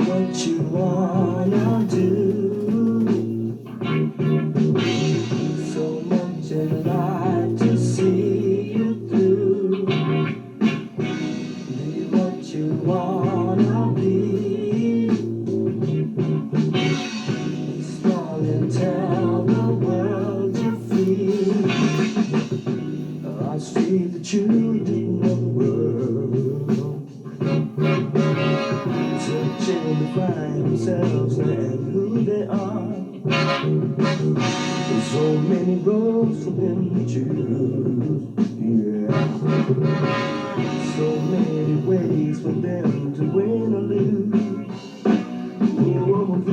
What you wanna do, so much in life to see you through. Be what you wanna be, strong and tell the world you're free. I see the children of the world searching to find themselves and who they are. There's so many roads for them to choose, yeah. So many ways for them to win or lose. Oh,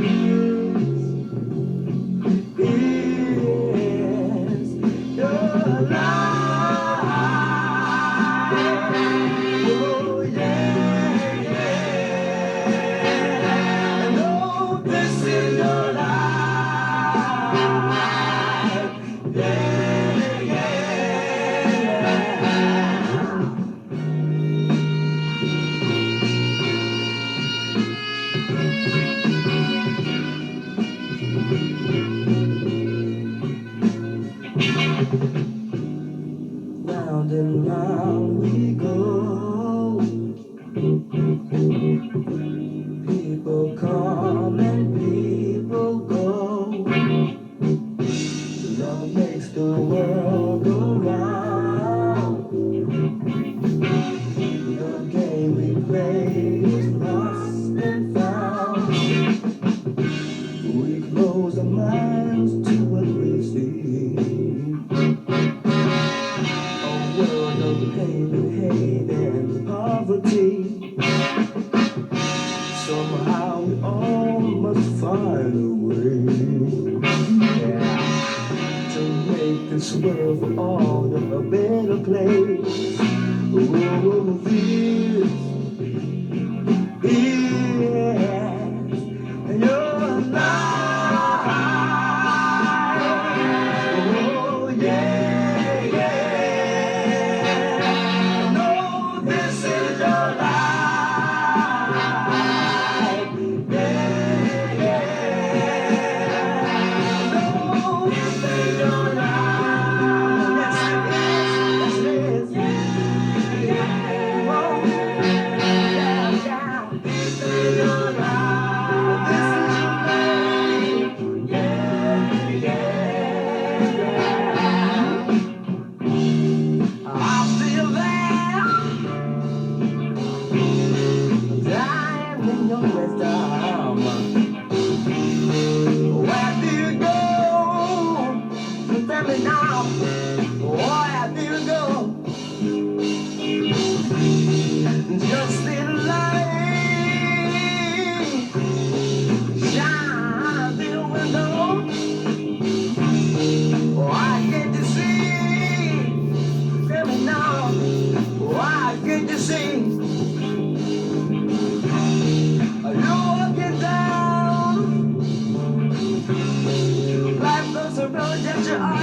this is your life. Oh, yeah, yeah. And oh, this is your life. Yeah, yeah. Round and round we go. People come and people go. Love makes the world go round. The game we play is lost and found. We close our minds to what we see. A world of pain and hate and poverty. Somehow we all must find a way, yeah, to make this world for all a better place. Oh, this is your life. Oh, yeah, yeah. No, this is your life. Where do you go? Tell me now. Where do you go? Just in light shine through the window. Why can't you see? Tell me now. Why can't you see? You're walking down. Life goes a road that you are.